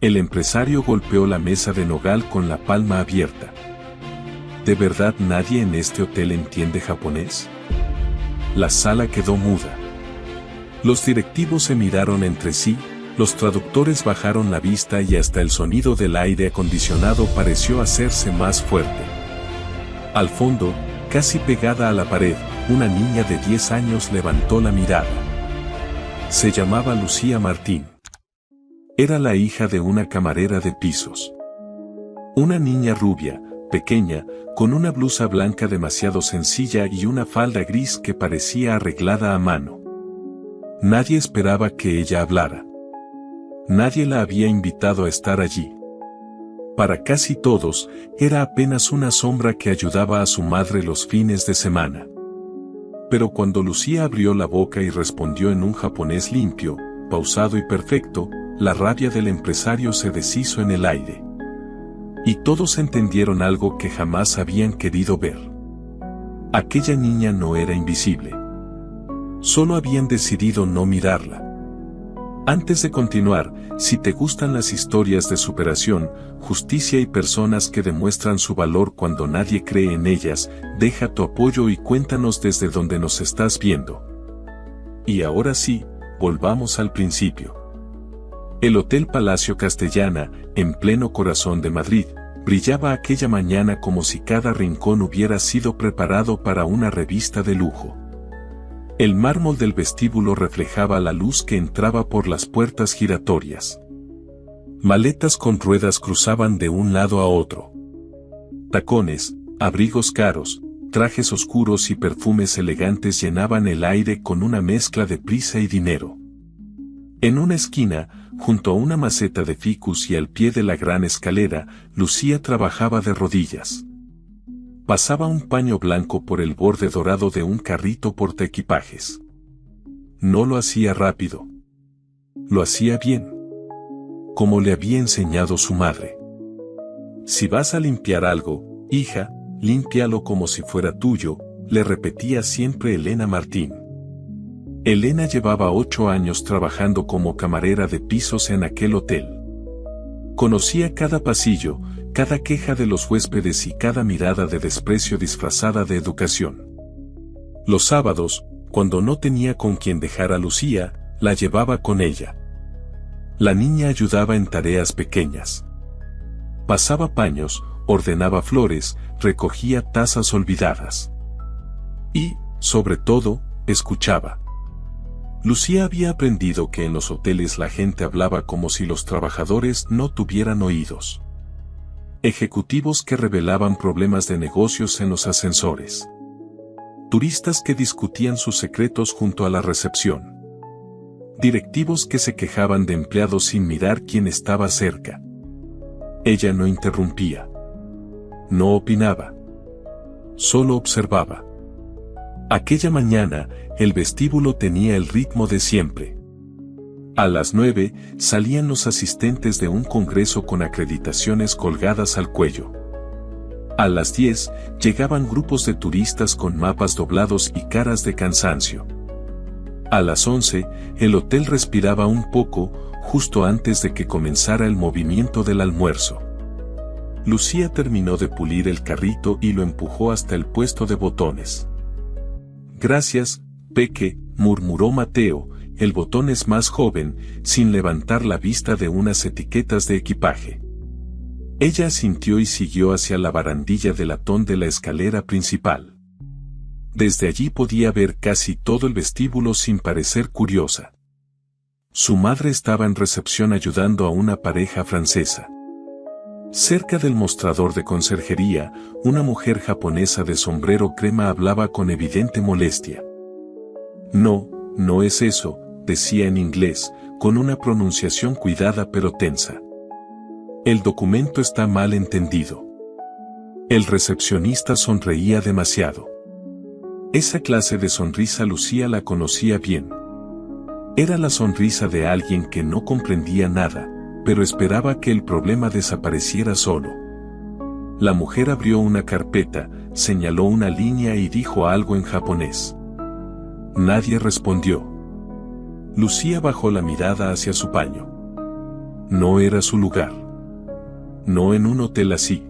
El empresario golpeó la mesa de nogal con la palma abierta. ¿De verdad nadie en este hotel entiende japonés? La sala quedó muda. Los directivos se miraron entre sí, los traductores bajaron la vista y hasta el sonido del aire acondicionado pareció hacerse más fuerte. Al fondo, casi pegada a la pared, una niña de 10 años levantó la mirada. Se llamaba Lucía Martín. Era la hija de una camarera de pisos. Una niña rubia, pequeña, con una blusa blanca demasiado sencilla y una falda gris que parecía arreglada a mano. Nadie esperaba que ella hablara. Nadie la había invitado a estar allí. Para casi todos, era apenas una sombra que ayudaba a su madre los fines de semana. Pero cuando Lucía abrió la boca y respondió en un japonés limpio, pausado y perfecto, la rabia del empresario se deshizo en el aire. Y todos entendieron algo que jamás habían querido ver. Aquella niña no era invisible. Solo habían decidido no mirarla. Antes de continuar, si te gustan las historias de superación, justicia y personas que demuestran su valor cuando nadie cree en ellas, deja tu apoyo y cuéntanos desde dónde nos estás viendo. Y ahora sí, volvamos al principio. El Hotel Palacio Castellana, en pleno corazón de Madrid, brillaba aquella mañana como si cada rincón hubiera sido preparado para una revista de lujo. El mármol del vestíbulo reflejaba la luz que entraba por las puertas giratorias. Maletas con ruedas cruzaban de un lado a otro. Tacones, abrigos caros, trajes oscuros y perfumes elegantes llenaban el aire con una mezcla de prisa y dinero. En una esquina, junto a una maceta de ficus y al pie de la gran escalera, Lucía trabajaba de rodillas. Pasaba un paño blanco por el borde dorado de un carrito portaequipajes. No lo hacía rápido. Lo hacía bien. Como le había enseñado su madre. Si vas a limpiar algo, hija, límpialo como si fuera tuyo, le repetía siempre Elena Martín. Elena llevaba 8 años trabajando como camarera de pisos en aquel hotel. Conocía cada pasillo, cada queja de los huéspedes y cada mirada de desprecio disfrazada de educación. Los sábados, cuando no tenía con quien dejar a Lucía, la llevaba con ella. La niña ayudaba en tareas pequeñas. Pasaba paños, ordenaba flores, recogía tazas olvidadas. Y, sobre todo, escuchaba. Lucía había aprendido que en los hoteles la gente hablaba como si los trabajadores no tuvieran oídos. Ejecutivos que revelaban problemas de negocios en los ascensores. Turistas que discutían sus secretos junto a la recepción. Directivos que se quejaban de empleados sin mirar quién estaba cerca. Ella no interrumpía. No opinaba. Solo observaba. Aquella mañana, el vestíbulo tenía el ritmo de siempre. A las 9, salían los asistentes de un congreso con acreditaciones colgadas al cuello. A las 10, llegaban grupos de turistas con mapas doblados y caras de cansancio. A las 11, el hotel respiraba un poco, justo antes de que comenzara el movimiento del almuerzo. Lucía terminó de pulir el carrito y lo empujó hasta el puesto de botones. Gracias, Peque, murmuró Mateo, el botones más joven, sin levantar la vista de unas etiquetas de equipaje. Ella asintió y siguió hacia la barandilla de latón de la escalera principal. Desde allí podía ver casi todo el vestíbulo sin parecer curiosa. Su madre estaba en recepción ayudando a una pareja francesa. Cerca del mostrador de conserjería, una mujer japonesa de sombrero crema hablaba con evidente molestia. No, no es eso, decía en inglés, con una pronunciación cuidada pero tensa. El documento está mal entendido. El recepcionista sonreía demasiado. Esa clase de sonrisa Lucía la conocía bien. Era la sonrisa de alguien que no comprendía nada, pero esperaba que el problema desapareciera solo. La mujer abrió una carpeta, señaló una línea y dijo algo en japonés. Nadie respondió. Lucía bajó la mirada hacia su paño. No era su lugar. No en un hotel así.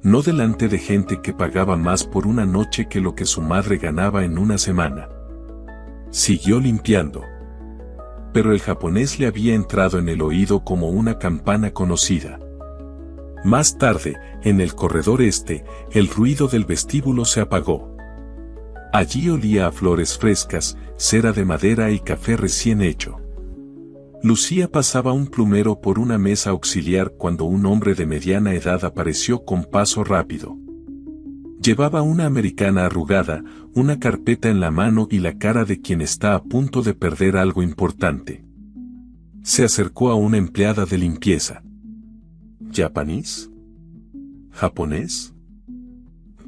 No delante de gente que pagaba más por una noche que lo que su madre ganaba en una semana. Siguió limpiando. Pero el japonés le había entrado en el oído como una campana conocida. Más tarde, en el corredor este, el ruido del vestíbulo se apagó. Allí olía a flores frescas, cera de madera y café recién hecho. Lucía pasaba un plumero por una mesa auxiliar cuando un hombre de mediana edad apareció con paso rápido. Llevaba una americana arrugada, una carpeta en la mano y la cara de quien está a punto de perder algo importante. Se acercó a una empleada de limpieza. ¿Japanese? ¿Japonés?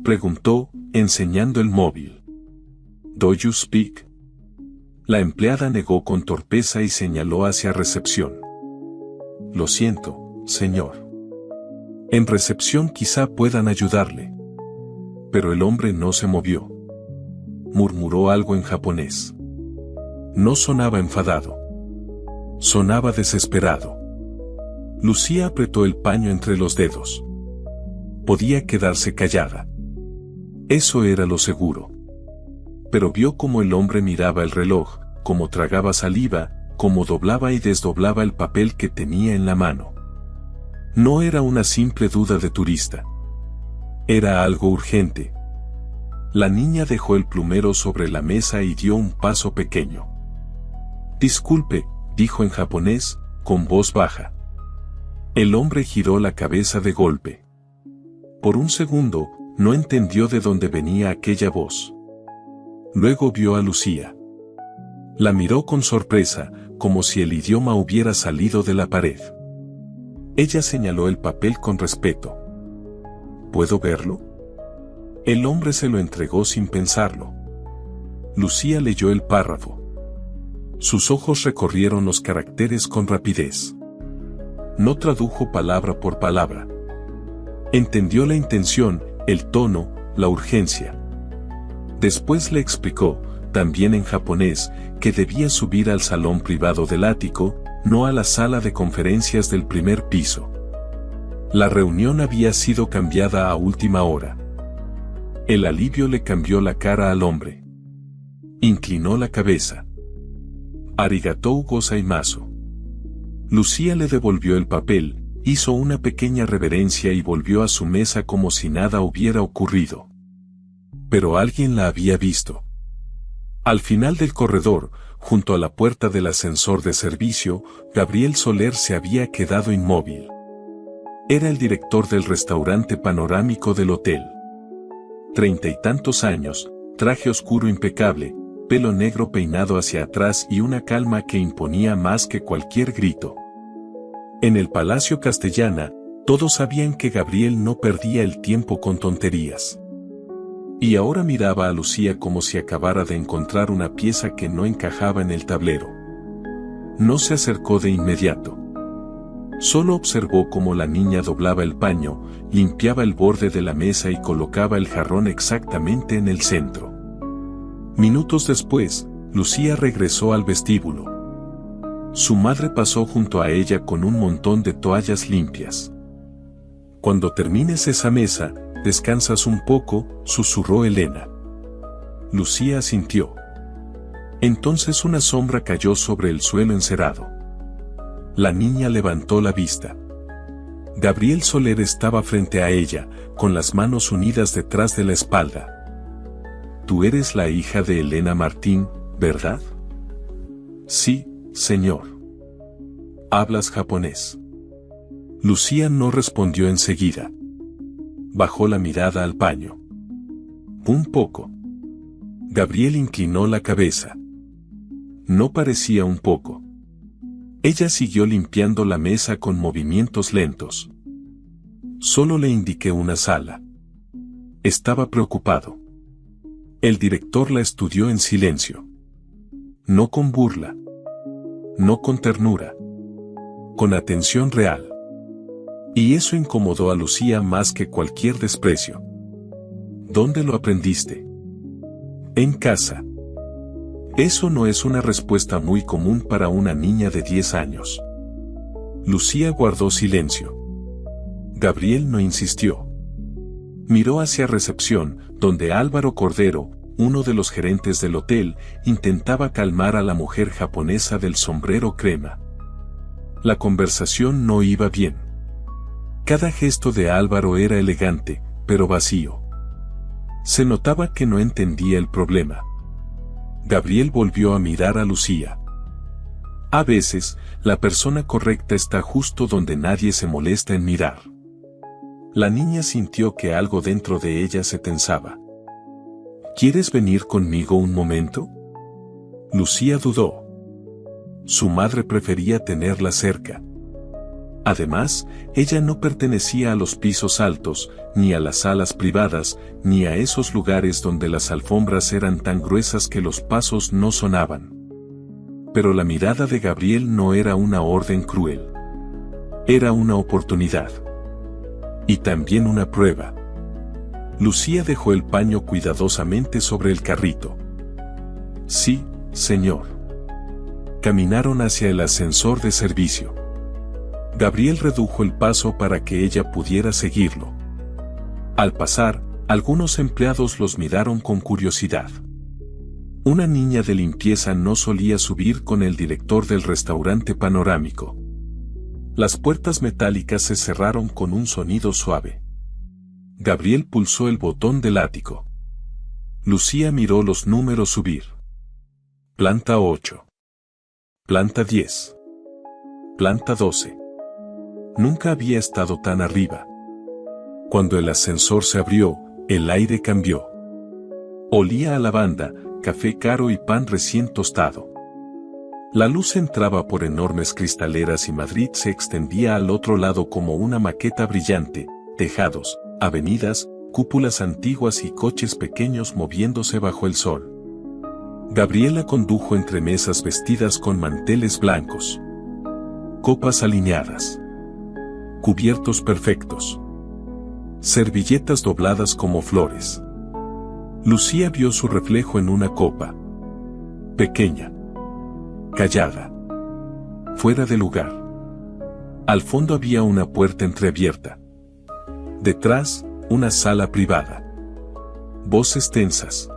Preguntó, enseñando el móvil. ¿Do you speak? La empleada negó con torpeza y señaló hacia recepción. Lo siento, señor. En recepción quizá puedan ayudarle. Pero el hombre no se movió. Murmuró algo en japonés. No sonaba enfadado. Sonaba desesperado. Lucía apretó el paño entre los dedos. Podía quedarse callada. Eso era lo seguro. Pero vio cómo el hombre miraba el reloj, cómo tragaba saliva, cómo doblaba y desdoblaba el papel que tenía en la mano. No era una simple duda de turista. Era algo urgente. La niña dejó el plumero sobre la mesa y dio un paso pequeño. Disculpe, dijo en japonés, con voz baja. El hombre giró la cabeza de golpe. Por un segundo, no entendió de dónde venía aquella voz. Luego vio a Lucía. La miró con sorpresa, como si el idioma hubiera salido de la pared. Ella señaló el papel con respeto. ¿Puedo verlo? El hombre se lo entregó sin pensarlo. Lucía leyó el párrafo. Sus ojos recorrieron los caracteres con rapidez. No tradujo palabra por palabra. Entendió la intención, el tono, la urgencia. Después le explicó, también en japonés, que debía subir al salón privado del ático, no a la sala de conferencias del primer piso. La reunión había sido cambiada a última hora. El alivio le cambió la cara al hombre. Inclinó la cabeza. Arigatou gozaimasu. Lucía le devolvió el papel, hizo una pequeña reverencia y volvió a su mesa como si nada hubiera ocurrido. Pero alguien la había visto. Al final del corredor, junto a la puerta del ascensor de servicio, Gabriel Soler se había quedado inmóvil. Era el director del restaurante panorámico del hotel. 30 y tantos años, traje oscuro impecable, pelo negro peinado hacia atrás y una calma que imponía más que cualquier grito. En el Palacio Castellana, todos sabían que Gabriel no perdía el tiempo con tonterías. Y ahora miraba a Lucía como si acabara de encontrar una pieza que no encajaba en el tablero. No se acercó de inmediato. Solo observó cómo la niña doblaba el paño, limpiaba el borde de la mesa y colocaba el jarrón exactamente en el centro. Minutos después, Lucía regresó al vestíbulo. Su madre pasó junto a ella con un montón de toallas limpias. Cuando termines esa mesa, descansas un poco, susurró Elena. Lucía asintió. Entonces una sombra cayó sobre el suelo encerado. La niña levantó la vista. Gabriel Soler estaba frente a ella, con las manos unidas detrás de la espalda. Tú eres la hija de Elena Martín, ¿verdad? Sí, señor. ¿Hablas japonés? Lucía no respondió enseguida. Bajó la mirada al paño. Un poco. Gabriel inclinó la cabeza. No parecía un poco. Ella siguió limpiando la mesa con movimientos lentos. Solo le indiqué una sala. Estaba preocupado. El director la estudió en silencio. No con burla. No con ternura. Con atención real. Y eso incomodó a Lucía más que cualquier desprecio. ¿Dónde lo aprendiste? En casa. Eso no es una respuesta muy común para una niña de 10 años. Lucía guardó silencio. Gabriel no insistió. Miró hacia recepción, donde Álvaro Cordero, uno de los gerentes del hotel, intentaba calmar a la mujer japonesa del sombrero crema. La conversación no iba bien. Cada gesto de Álvaro era elegante, pero vacío. Se notaba que no entendía el problema. Gabriel volvió a mirar a Lucía. A veces, la persona correcta está justo donde nadie se molesta en mirar. La niña sintió que algo dentro de ella se tensaba. ¿Quieres venir conmigo un momento? Lucía dudó. Su madre prefería tenerla cerca. Además, ella no pertenecía a los pisos altos, ni a las salas privadas, ni a esos lugares donde las alfombras eran tan gruesas que los pasos no sonaban. Pero la mirada de Gabriel no era una orden cruel. Era una oportunidad. Y también una prueba. Lucía dejó el paño cuidadosamente sobre el carrito. Sí, señor. Caminaron hacia el ascensor de servicio. Gabriel redujo el paso para que ella pudiera seguirlo. Al pasar, algunos empleados los miraron con curiosidad. Una niña de limpieza no solía subir con el director del restaurante panorámico. Las puertas metálicas se cerraron con un sonido suave. Gabriel pulsó el botón del ático. Lucía miró los números subir. Planta 8. Planta 10. Planta 12. Nunca había estado tan arriba. Cuando el ascensor se abrió, el aire cambió. Olía a lavanda, café caro y pan recién tostado. La luz entraba por enormes cristaleras y Madrid se extendía al otro lado como una maqueta brillante, tejados, avenidas, cúpulas antiguas y coches pequeños moviéndose bajo el sol. Gabriela condujo entre mesas vestidas con manteles blancos. Copas alineadas. Cubiertos perfectos. Servilletas dobladas como flores. Lucía vio su reflejo en una copa. Pequeña. Callada. Fuera de lugar. Al fondo había una puerta entreabierta. Detrás, una sala privada. Voces tensas.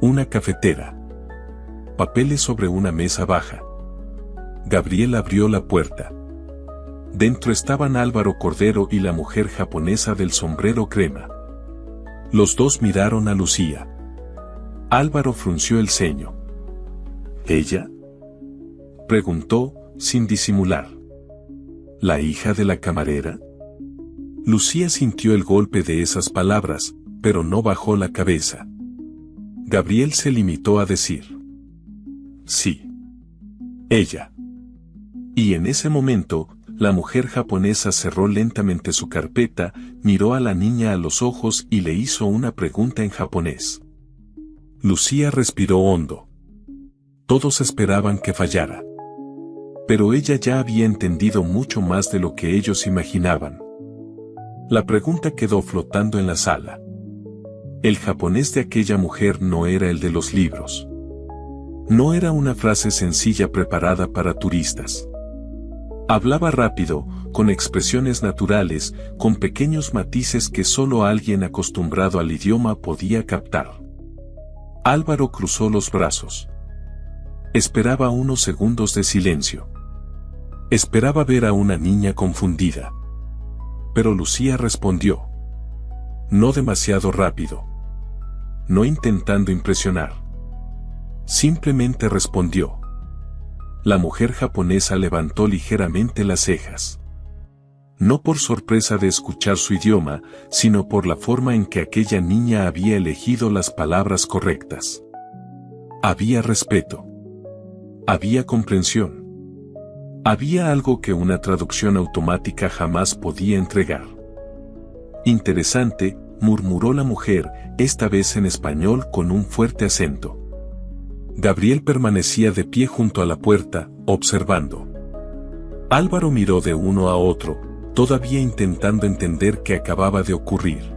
Una cafetera. Papeles sobre una mesa baja. Gabriel abrió la puerta. Dentro estaban Álvaro Cordero y la mujer japonesa del sombrero crema. Los dos miraron a Lucía. Álvaro frunció el ceño. ¿Ella? Preguntó, sin disimular. ¿La hija de la camarera? Lucía sintió el golpe de esas palabras, pero no bajó la cabeza. Gabriel se limitó a decir: sí. Ella. Y en ese momento, la mujer japonesa cerró lentamente su carpeta, miró a la niña a los ojos y le hizo una pregunta en japonés. Lucía respiró hondo. Todos esperaban que fallara. Pero ella ya había entendido mucho más de lo que ellos imaginaban. La pregunta quedó flotando en la sala. El japonés de aquella mujer no era el de los libros. No era una frase sencilla preparada para turistas. Hablaba rápido, con expresiones naturales, con pequeños matices que solo alguien acostumbrado al idioma podía captar. Álvaro cruzó los brazos. Esperaba unos segundos de silencio. Esperaba ver a una niña confundida. Pero Lucía respondió. No demasiado rápido. No intentando impresionar. Simplemente respondió. La mujer japonesa levantó ligeramente las cejas. No por sorpresa de escuchar su idioma, sino por la forma en que aquella niña había elegido las palabras correctas. Había respeto. Había comprensión. Había algo que una traducción automática jamás podía entregar. Interesante, murmuró la mujer, esta vez en español con un fuerte acento. Gabriel permanecía de pie junto a la puerta, observando. Álvaro miró de uno a otro, todavía intentando entender qué acababa de ocurrir.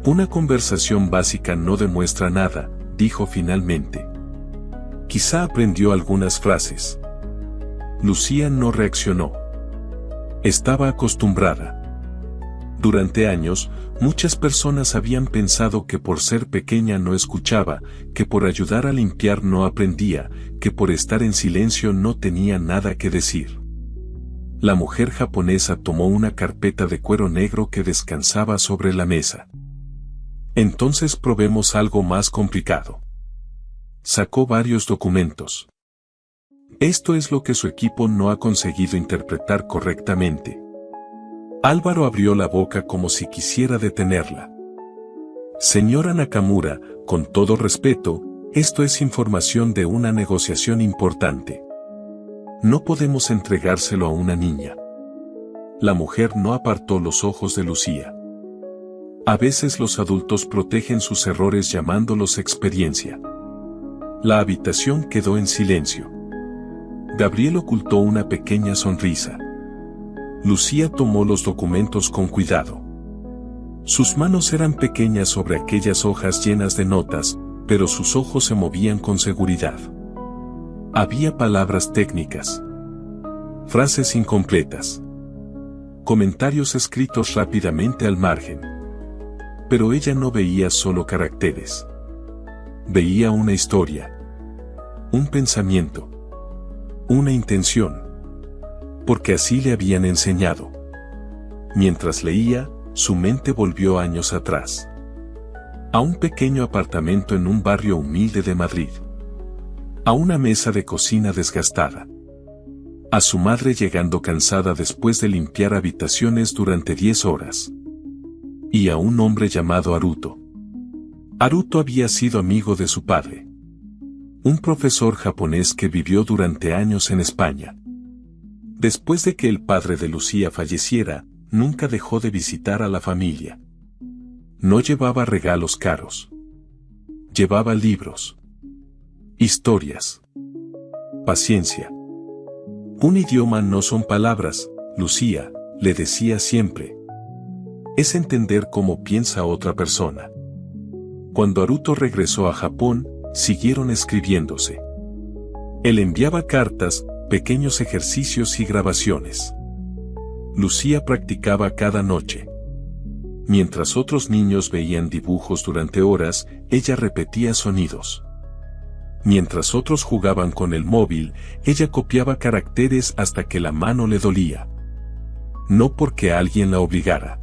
Una conversación básica no demuestra nada, dijo finalmente. Quizá aprendió algunas frases. Lucía no reaccionó. Estaba acostumbrada. Durante años, muchas personas habían pensado que por ser pequeña no escuchaba, que por ayudar a limpiar no aprendía, que por estar en silencio no tenía nada que decir. La mujer japonesa tomó una carpeta de cuero negro que descansaba sobre la mesa. Entonces probemos algo más complicado. Sacó varios documentos. Esto es lo que su equipo no ha conseguido interpretar correctamente. Álvaro abrió la boca como si quisiera detenerla. Señora Nakamura, con todo respeto, esto es información de una negociación importante. No podemos entregárselo a una niña. La mujer no apartó los ojos de Lucía. A veces los adultos protegen sus errores llamándolos experiencia. La habitación quedó en silencio. Gabriel ocultó una pequeña sonrisa. Lucía tomó los documentos con cuidado. Sus manos eran pequeñas sobre aquellas hojas llenas de notas, pero sus ojos se movían con seguridad. Había palabras técnicas, frases incompletas, comentarios escritos rápidamente al margen. Pero ella no veía solo caracteres. Veía una historia, un pensamiento, una intención. Porque así le habían enseñado. Mientras leía, su mente volvió años atrás. A un pequeño apartamento en un barrio humilde de Madrid. A una mesa de cocina desgastada. A su madre llegando cansada después de limpiar habitaciones durante 10 horas. Y a un hombre llamado Haruto. Haruto había sido amigo de su padre. Un profesor japonés que vivió durante años en España. Después de que el padre de Lucía falleciera, nunca dejó de visitar a la familia. No llevaba regalos caros. Llevaba libros. Historias. Paciencia. Un idioma no son palabras, Lucía, le decía siempre. Es entender cómo piensa otra persona. Cuando Haruto regresó a Japón, siguieron escribiéndose. Él enviaba cartas, pequeños ejercicios y grabaciones. Lucía practicaba cada noche. Mientras otros niños veían dibujos durante horas, ella repetía sonidos. Mientras otros jugaban con el móvil, ella copiaba caracteres hasta que la mano le dolía. No porque alguien la obligara,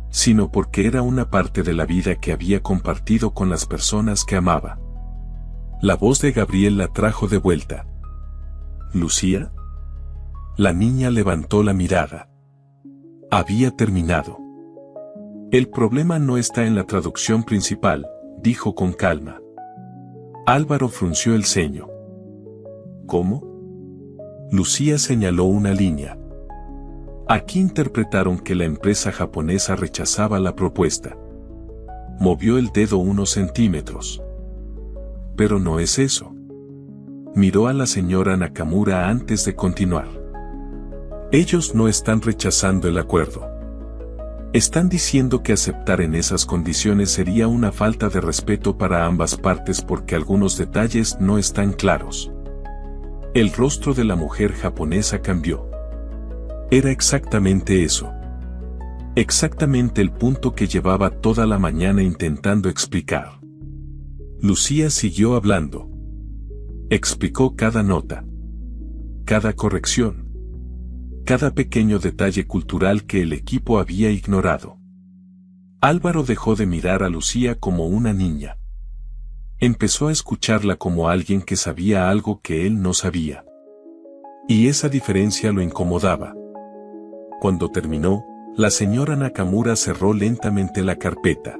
sino porque era una parte de la vida que había compartido con las personas que amaba. La voz de Gabriel la trajo de vuelta. ¿Lucía? La niña levantó la mirada. Había terminado. El problema no está en la traducción principal, dijo con calma. Álvaro frunció el ceño. ¿Cómo? Lucía señaló una línea. Aquí interpretaron que la empresa japonesa rechazaba la propuesta. Movió el dedo unos centímetros. Pero no es eso. Miró a la señora Nakamura antes de continuar. Ellos no están rechazando el acuerdo. Están diciendo que aceptar en esas condiciones sería una falta de respeto para ambas partes porque algunos detalles no están claros. El rostro de la mujer japonesa cambió. Era exactamente eso. Exactamente el punto que llevaba toda la mañana intentando explicar. Lucía siguió hablando. Explicó cada nota, cada corrección, cada pequeño detalle cultural que el equipo había ignorado. Álvaro dejó de mirar a Lucía como una niña. Empezó a escucharla como alguien que sabía algo que él no sabía. Y esa diferencia lo incomodaba. Cuando terminó, la señora Nakamura cerró lentamente la carpeta.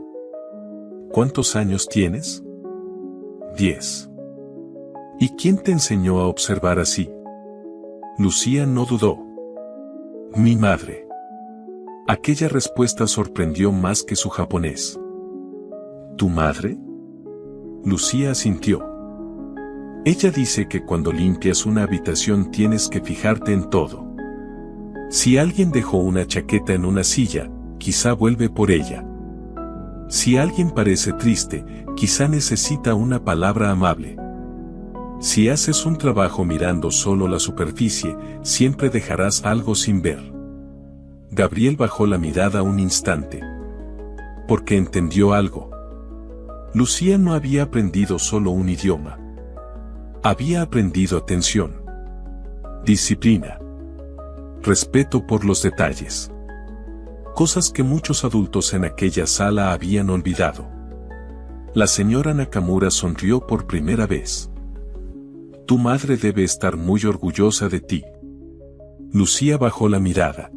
¿Cuántos años tienes? 10. ¿Y quién te enseñó a observar así? Lucía no dudó. Mi madre. Aquella respuesta sorprendió más que su japonés. ¿Tu madre? Lucía asintió. Ella dice que cuando limpias una habitación tienes que fijarte en todo. Si alguien dejó una chaqueta en una silla, quizá vuelve por ella. Si alguien parece triste, quizá necesita una palabra amable. Si haces un trabajo mirando solo la superficie, siempre dejarás algo sin ver. Gabriel bajó la mirada un instante. Porque entendió algo. Lucía no había aprendido solo un idioma. Había aprendido atención, disciplina, respeto por los detalles. Cosas que muchos adultos en aquella sala habían olvidado. La señora Nakamura sonrió por primera vez. Tu madre debe estar muy orgullosa de ti. Lucía bajó la mirada.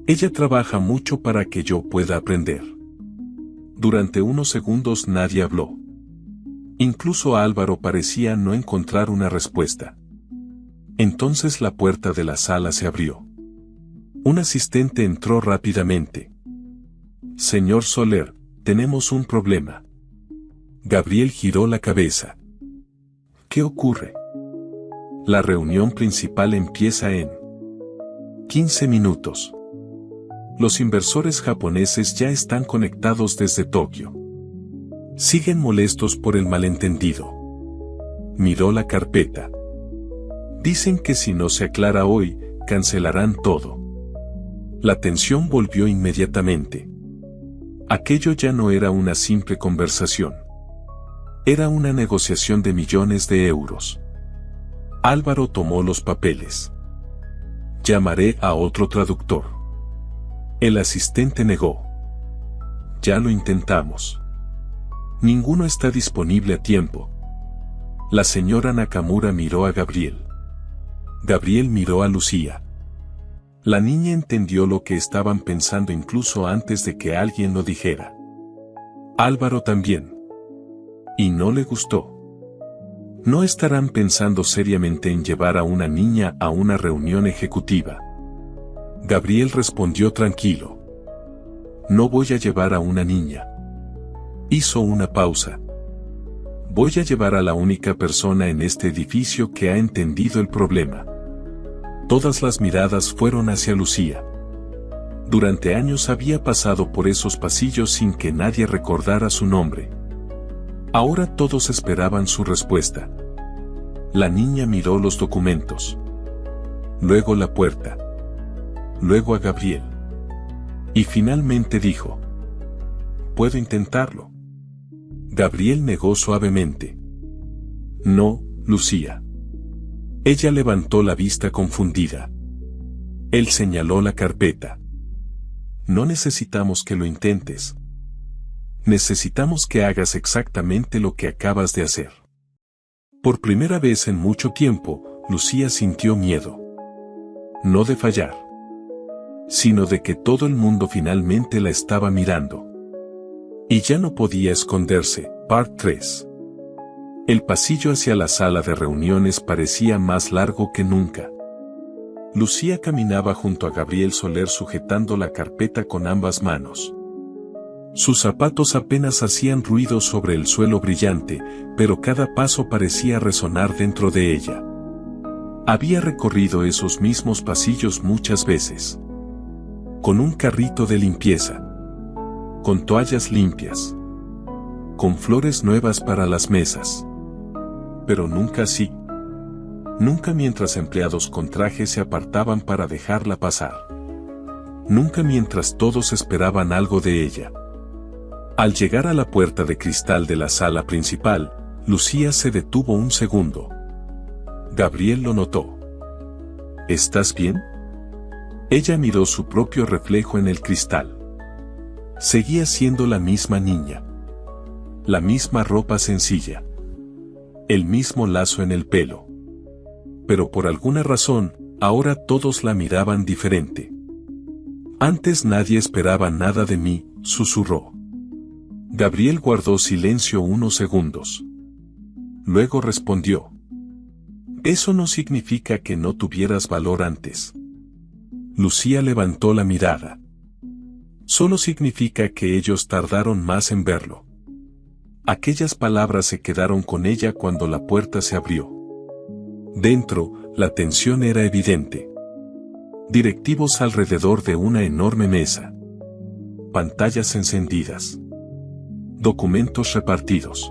Ella trabaja mucho para que yo pueda aprender. Durante unos segundos nadie habló. Incluso Álvaro parecía no encontrar una respuesta. Entonces la puerta de la sala se abrió. Un asistente entró rápidamente. Señor Soler, tenemos un problema. Gabriel giró la cabeza. ¿Qué ocurre? La reunión principal empieza en 15 minutos. Los inversores japoneses ya están conectados desde Tokio. Siguen molestos por el malentendido. Miró la carpeta. Dicen que si no se aclara hoy, cancelarán todo. La tensión volvió inmediatamente. Aquello ya no era una simple conversación. Era una negociación de millones de euros. Álvaro tomó los papeles. Llamaré a otro traductor. El asistente negó. Ya lo intentamos. Ninguno está disponible a tiempo. La señora Nakamura miró a Gabriel. Gabriel miró a Lucía. La niña entendió lo que estaban pensando incluso antes de que alguien lo dijera. Álvaro también. Y no le gustó. No estarán pensando seriamente en llevar a una niña a una reunión ejecutiva. Gabriel respondió tranquilo. No voy a llevar a una niña. Hizo una pausa. Voy a llevar a la única persona en este edificio que ha entendido el problema. Todas las miradas fueron hacia Lucía. Durante años había pasado por esos pasillos sin que nadie recordara su nombre. Ahora todos esperaban su respuesta. La niña miró los documentos. Luego la puerta. Luego a Gabriel. Y finalmente dijo: puedo intentarlo. Gabriel negó suavemente. No, Lucía. Ella levantó la vista confundida. Él señaló la carpeta. No necesitamos que lo intentes. Necesitamos que hagas exactamente lo que acabas de hacer. Por primera vez en mucho tiempo, Lucía sintió miedo. No de fallar, sino de que todo el mundo finalmente la estaba mirando. Y ya no podía esconderse. Part 3. El pasillo hacia la sala de reuniones parecía más largo que nunca. Lucía caminaba junto a Gabriel Soler sujetando la carpeta con ambas manos. Sus zapatos apenas hacían ruido sobre el suelo brillante, pero cada paso parecía resonar dentro de ella. Había recorrido esos mismos pasillos muchas veces. Con un carrito de limpieza. Con toallas limpias. Con flores nuevas para las mesas. Pero nunca así. Nunca mientras empleados con traje se apartaban para dejarla pasar. Nunca mientras todos esperaban algo de ella. Al llegar a la puerta de cristal de la sala principal, Lucía se detuvo un segundo. Gabriel lo notó. ¿Estás bien? Ella miró su propio reflejo en el cristal. Seguía siendo la misma niña. La misma ropa sencilla. El mismo lazo en el pelo. Pero por alguna razón, ahora todos la miraban diferente. Antes nadie esperaba nada de mí, susurró. Gabriel guardó silencio unos segundos. Luego respondió. Eso no significa que no tuvieras valor antes. Lucía levantó la mirada. Solo significa que ellos tardaron más en verlo. Aquellas palabras se quedaron con ella cuando la puerta se abrió. Dentro, la tensión era evidente. Directivos alrededor de una enorme mesa. Pantallas encendidas. Documentos repartidos.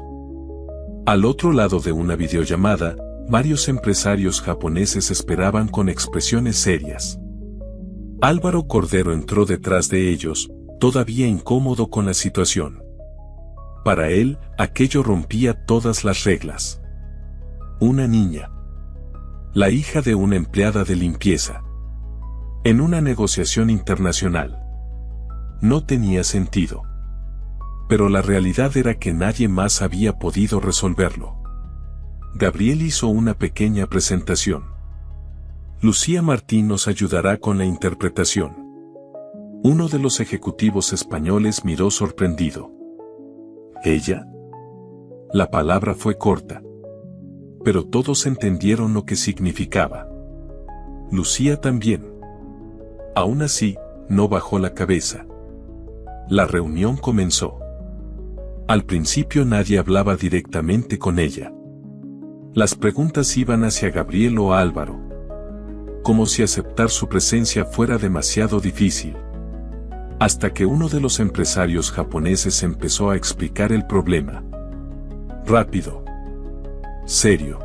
Al otro lado de una videollamada, varios empresarios japoneses esperaban con expresiones serias. Álvaro Cordero entró detrás de ellos, todavía incómodo con la situación. Para él, aquello rompía todas las reglas. Una niña. La hija de una empleada de limpieza. En una negociación internacional. No tenía sentido. Pero la realidad era que nadie más había podido resolverlo. Gabriel hizo una pequeña presentación. Lucía Martín nos ayudará con la interpretación. Uno de los ejecutivos españoles miró sorprendido. ¿Ella? La palabra fue corta. Pero todos entendieron lo que significaba. Lucía también. Aún así, no bajó la cabeza. La reunión comenzó. Al principio nadie hablaba directamente con ella. Las preguntas iban hacia Gabriel o Álvaro. Como si aceptar su presencia fuera demasiado difícil. Hasta que uno de los empresarios japoneses empezó a explicar el problema. Rápido. Serio.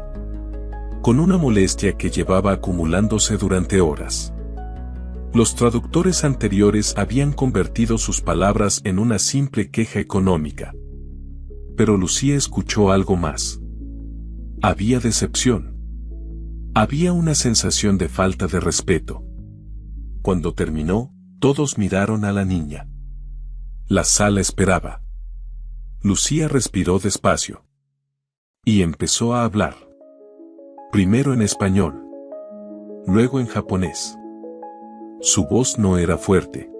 Con una molestia que llevaba acumulándose durante horas. Los traductores anteriores habían convertido sus palabras en una simple queja económica. Pero Lucía escuchó algo más. Había decepción. Había una sensación de falta de respeto. Cuando terminó, todos miraron a la niña. La sala esperaba. Lucía respiró despacio. Y empezó a hablar. Primero en español. Luego en japonés. Su voz no era fuerte.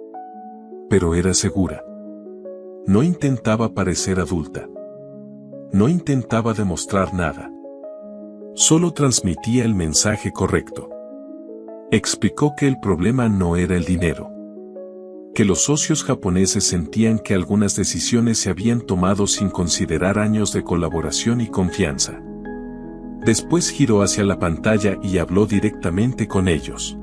Pero era segura. No intentaba parecer adulta. No intentaba demostrar nada. Solo transmitía el mensaje correcto. Explicó que el problema no era el dinero. Que los socios japoneses sentían que algunas decisiones se habían tomado sin considerar años de colaboración y confianza. Después giró hacia la pantalla y habló directamente con ellos.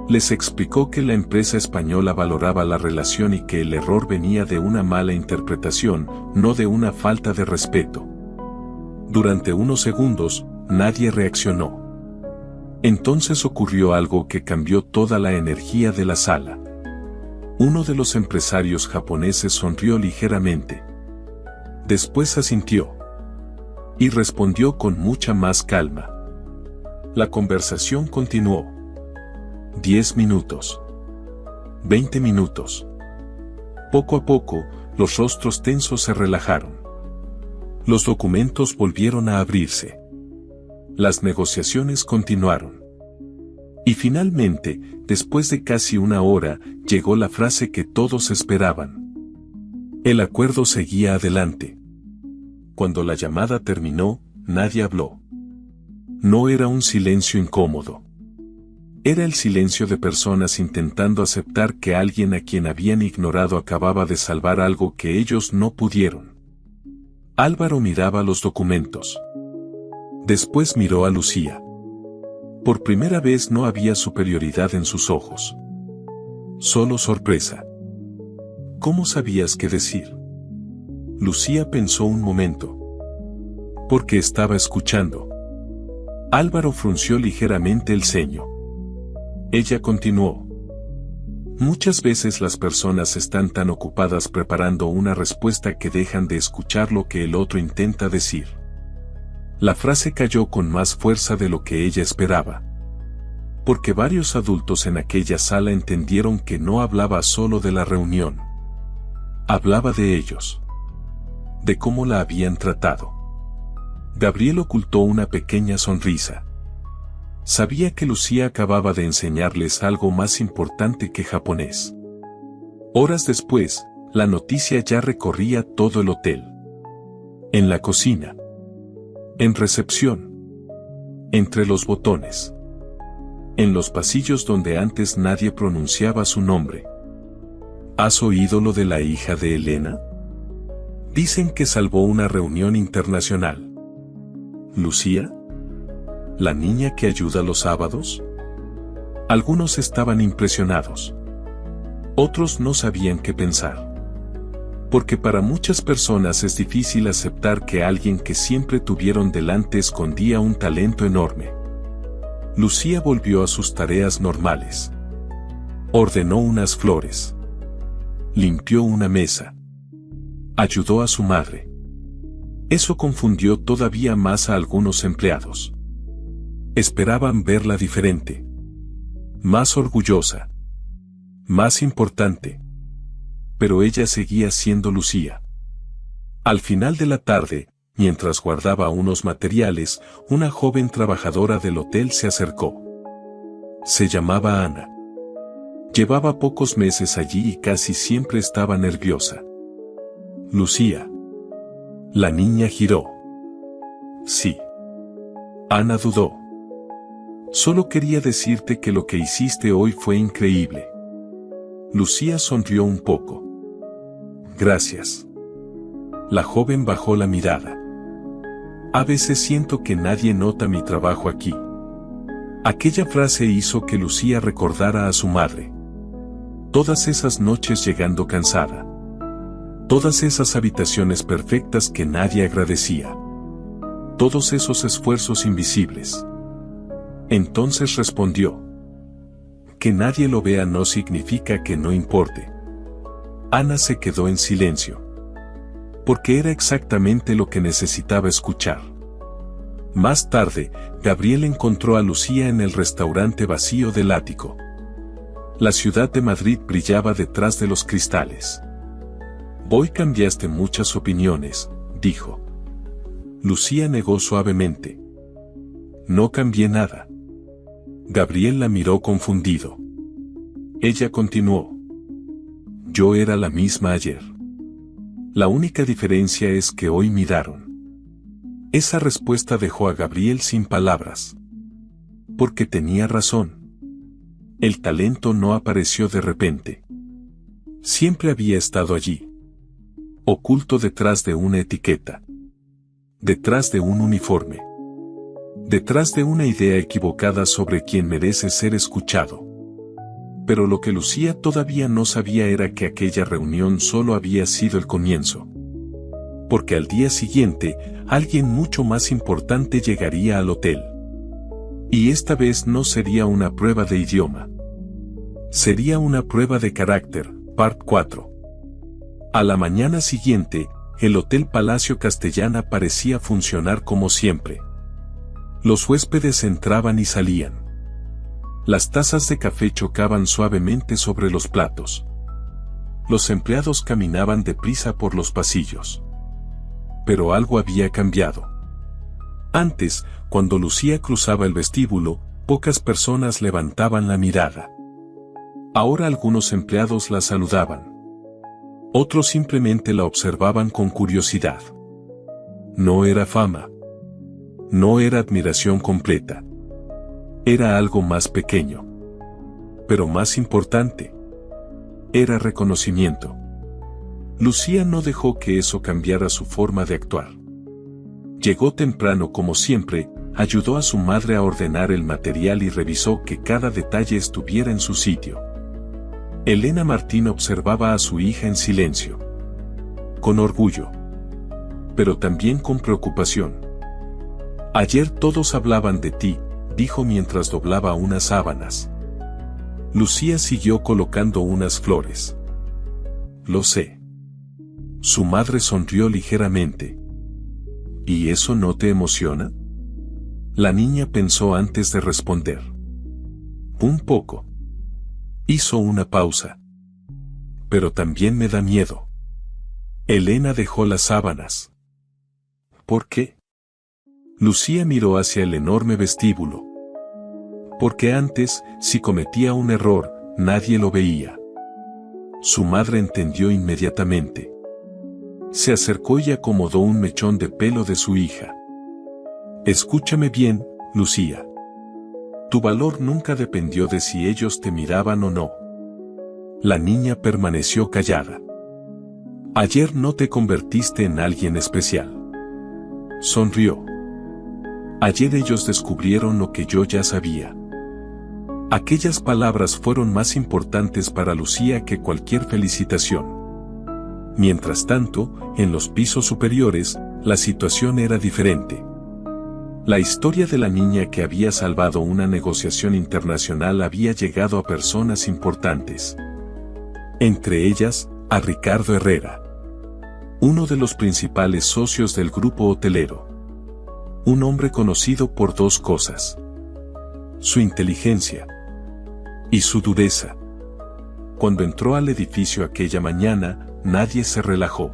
Les explicó que la empresa española valoraba la relación y que el error venía de una mala interpretación, no de una falta de respeto. Durante unos segundos, nadie reaccionó. Entonces ocurrió algo que cambió toda la energía de la sala. Uno de los empresarios japoneses sonrió ligeramente. Después asintió. Y respondió con mucha más calma. La conversación continuó. 10 minutos. 20 minutos. Poco a poco, los rostros tensos se relajaron. Los documentos volvieron a abrirse. Las negociaciones continuaron. Y finalmente, después de casi una hora, llegó la frase que todos esperaban. El acuerdo seguía adelante. Cuando la llamada terminó, nadie habló. No era un silencio incómodo. Era el silencio de personas intentando aceptar que alguien a quien habían ignorado acababa de salvar algo que ellos no pudieron. Álvaro miraba los documentos. Después miró a Lucía. Por primera vez no había superioridad en sus ojos. Solo sorpresa. ¿Cómo sabías qué decir? Lucía pensó un momento. Porque estaba escuchando. Álvaro frunció ligeramente el ceño. Ella continuó. Muchas veces las personas están tan ocupadas preparando una respuesta que dejan de escuchar lo que el otro intenta decir. La frase cayó con más fuerza de lo que ella esperaba. Porque varios adultos en aquella sala entendieron que no hablaba solo de la reunión. Hablaba de ellos. De cómo la habían tratado. Gabriel ocultó una pequeña sonrisa. Sabía que Lucía acababa de enseñarles algo más importante que japonés. Horas después, la noticia ya recorría todo el hotel. En la cocina. En recepción. Entre los botones. En los pasillos donde antes nadie pronunciaba su nombre. ¿Has oído lo de la hija de Elena? Dicen que salvó una reunión internacional. ¿Lucía? ¿La niña que ayuda los sábados? Algunos estaban impresionados. Otros no sabían qué pensar. Porque para muchas personas es difícil aceptar que alguien que siempre tuvieron delante escondía un talento enorme. Lucía volvió a sus tareas normales. Ordenó unas flores. Limpió una mesa. Ayudó a su madre. Eso confundió todavía más a algunos empleados. Esperaban verla diferente. Más orgullosa. Más importante. Pero ella seguía siendo Lucía. Al final de la tarde, mientras guardaba unos materiales, una joven trabajadora del hotel se acercó. Se llamaba Ana. Llevaba pocos meses allí y casi siempre estaba nerviosa. Lucía. La niña giró. Sí. Ana dudó. Solo quería decirte que lo que hiciste hoy fue increíble. Lucía sonrió un poco. Gracias. La joven bajó la mirada. A veces siento que nadie nota mi trabajo aquí. Aquella frase hizo que Lucía recordara a su madre. Todas esas noches llegando cansada. Todas esas habitaciones perfectas que nadie agradecía. Todos esos esfuerzos invisibles. Entonces respondió. Que nadie lo vea no significa que no importe. Ana se quedó en silencio. Porque era exactamente lo que necesitaba escuchar. Más tarde, Gabriel encontró a Lucía en el restaurante vacío del ático. La ciudad de Madrid brillaba detrás de los cristales. Hoy cambiaste muchas opiniones, dijo. Lucía negó suavemente. No cambié nada. Gabriel la miró confundido. Ella continuó. Yo era la misma ayer. La única diferencia es que hoy miraron. Esa respuesta dejó a Gabriel sin palabras. Porque tenía razón. El talento no apareció de repente. Siempre había estado allí. Oculto detrás de una etiqueta. Detrás de un uniforme. Detrás de una idea equivocada sobre quién merece ser escuchado. Pero lo que Lucía todavía no sabía era que aquella reunión solo había sido el comienzo. Porque al día siguiente, alguien mucho más importante llegaría al hotel. Y esta vez no sería una prueba de idioma. Sería una prueba de carácter, part 4. A la mañana siguiente, el Hotel Palacio Castellana parecía funcionar como siempre. Los huéspedes entraban y salían. Las tazas de café chocaban suavemente sobre los platos. Los empleados caminaban deprisa por los pasillos. Pero algo había cambiado. Antes, cuando Lucía cruzaba el vestíbulo, pocas personas levantaban la mirada. Ahora algunos empleados la saludaban. Otros simplemente la observaban con curiosidad. No era fama. No era admiración completa. Era algo más pequeño. Pero más importante. Era reconocimiento. Lucía no dejó que eso cambiara su forma de actuar. Llegó temprano como siempre, ayudó a su madre a ordenar el material y revisó que cada detalle estuviera en su sitio. Elena Martín observaba a su hija en silencio. Con orgullo. Pero también con preocupación. Ayer todos hablaban de ti, dijo mientras doblaba unas sábanas. Lucía siguió colocando unas flores. Lo sé. Su madre sonrió ligeramente. ¿Y eso no te emociona? La niña pensó antes de responder. Un poco. Hizo una pausa. Pero también me da miedo. Elena dejó las sábanas. ¿Por qué? Lucía miró hacia el enorme vestíbulo. Porque antes, si cometía un error, nadie lo veía. Su madre entendió inmediatamente. Se acercó y acomodó un mechón de pelo de su hija. Escúchame bien, Lucía. Tu valor nunca dependió de si ellos te miraban o no. La niña permaneció callada. Ayer no te convertiste en alguien especial. Sonrió. Ayer ellos descubrieron lo que yo ya sabía. Aquellas palabras fueron más importantes para Lucía que cualquier felicitación. Mientras tanto, en los pisos superiores, la situación era diferente. La historia de la niña que había salvado una negociación internacional había llegado a personas importantes. Entre ellas, a Ricardo Herrera, uno de los principales socios del grupo hotelero. Un hombre conocido por dos cosas: su inteligencia y su dureza. Cuando entró al edificio aquella mañana, nadie se relajó.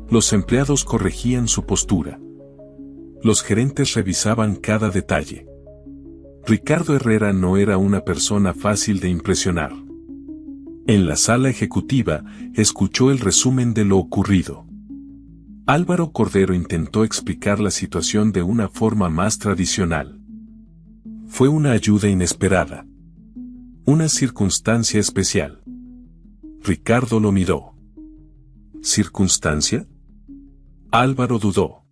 Los empleados corregían su postura. Los gerentes revisaban cada detalle. Ricardo Herrera no era una persona fácil de impresionar. En la sala ejecutiva, escuchó el resumen de lo ocurrido. Álvaro Cordero intentó explicar la situación de una forma más tradicional. Fue una ayuda inesperada. Una circunstancia especial. Ricardo lo miró. ¿Circunstancia? Álvaro dudó.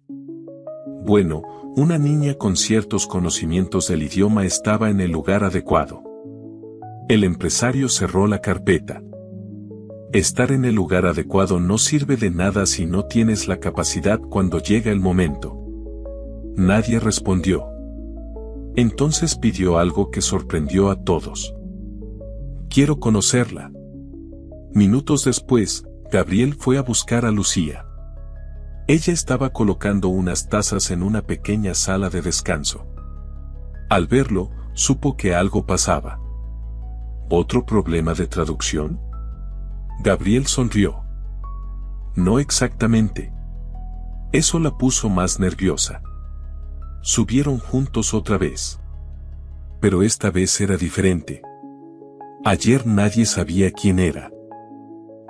Bueno, una niña con ciertos conocimientos del idioma estaba en el lugar adecuado. El empresario cerró la carpeta. Estar en el lugar adecuado no sirve de nada si no tienes la capacidad cuando llega el momento. Nadie respondió. Entonces pidió algo que sorprendió a todos. Quiero conocerla. Minutos después, Gabriel fue a buscar a Lucía. Ella estaba colocando unas tazas en una pequeña sala de descanso. Al verlo, supo que algo pasaba. ¿Otro problema de traducción? Gabriel sonrió. No exactamente. Eso la puso más nerviosa. Subieron juntos otra vez. Pero esta vez era diferente. Ayer nadie sabía quién era.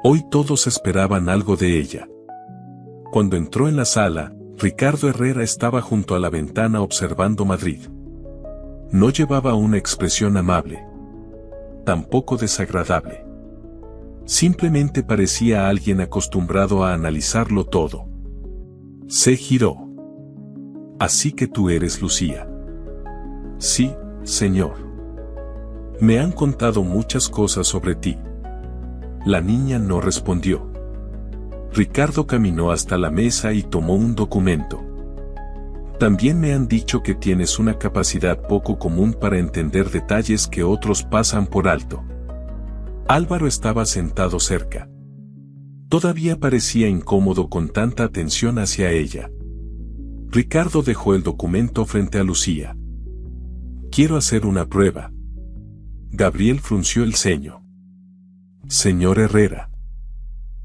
Hoy todos esperaban algo de ella. Cuando entró en la sala, Ricardo Herrera estaba junto a la ventana observando Madrid. No llevaba una expresión amable. Tampoco desagradable. Simplemente parecía alguien acostumbrado a analizarlo todo. Se giró. Así que tú eres Lucía. Sí, señor. Me han contado muchas cosas sobre ti. La niña no respondió. Ricardo caminó hasta la mesa y tomó un documento. También me han dicho que tienes una capacidad poco común para entender detalles que otros pasan por alto. Álvaro estaba sentado cerca. Todavía parecía incómodo con tanta atención hacia ella. Ricardo dejó el documento frente a Lucía. Quiero hacer una prueba. Gabriel frunció el ceño. Señor Herrera.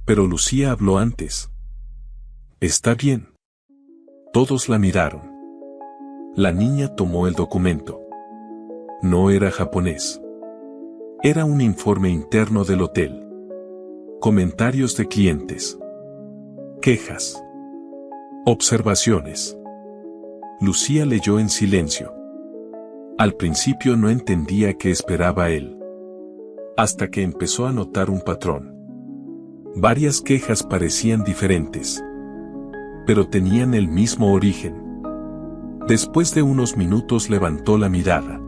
Pero Lucía habló antes. Está bien. Todos la miraron. La niña tomó el documento. No era japonés. Era un informe interno del hotel. Comentarios de clientes. Quejas. Observaciones. Lucía leyó en silencio. Al principio no entendía qué esperaba él. Hasta que empezó a notar un patrón. Varias quejas parecían diferentes, pero tenían el mismo origen. Después de unos minutos levantó la mirada.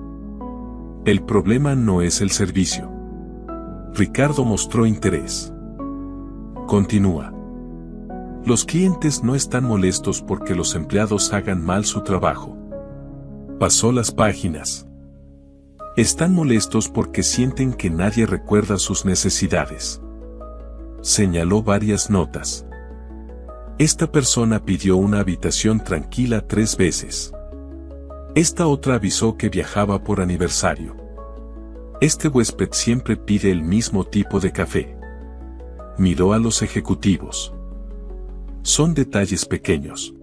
El problema no es el servicio. Ricardo mostró interés. Continúa. Los clientes no están molestos porque los empleados hagan mal su trabajo. Pasó las páginas. Están molestos porque sienten que nadie recuerda sus necesidades. Señaló varias notas. Esta persona pidió una habitación tranquila 3 veces. Esta otra avisó que viajaba por aniversario. Este huésped siempre pide el mismo tipo de café. Miró a los ejecutivos. Son detalles pequeños.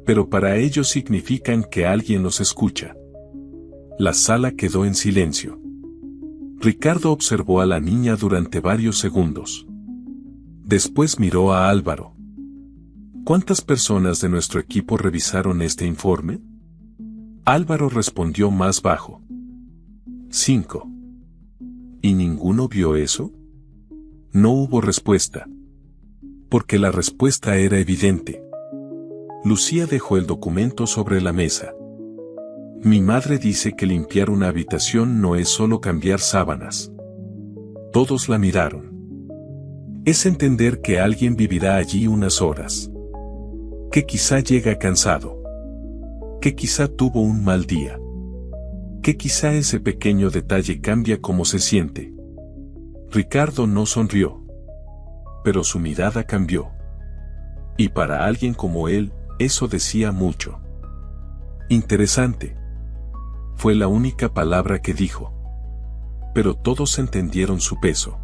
Pero para ellos significan que alguien los escucha. La sala quedó en silencio. Ricardo observó a la niña durante varios segundos. Después miró a Álvaro. ¿Cuántas personas de nuestro equipo revisaron este informe? Álvaro respondió más bajo. 5. ¿Y ninguno vio eso? No hubo respuesta. Porque la respuesta era evidente. Lucía dejó el documento sobre la mesa. Mi madre dice que limpiar una habitación no es solo cambiar sábanas. Todos la miraron. Es entender que alguien vivirá allí unas horas. Que quizá llega cansado. que quizá tuvo un mal día, que quizá ese pequeño detalle cambia cómo se siente. Ricardo no sonrió, pero su mirada cambió. Y para alguien como él, eso decía mucho. Interesante. Fue la única palabra que dijo. Pero todos entendieron su peso.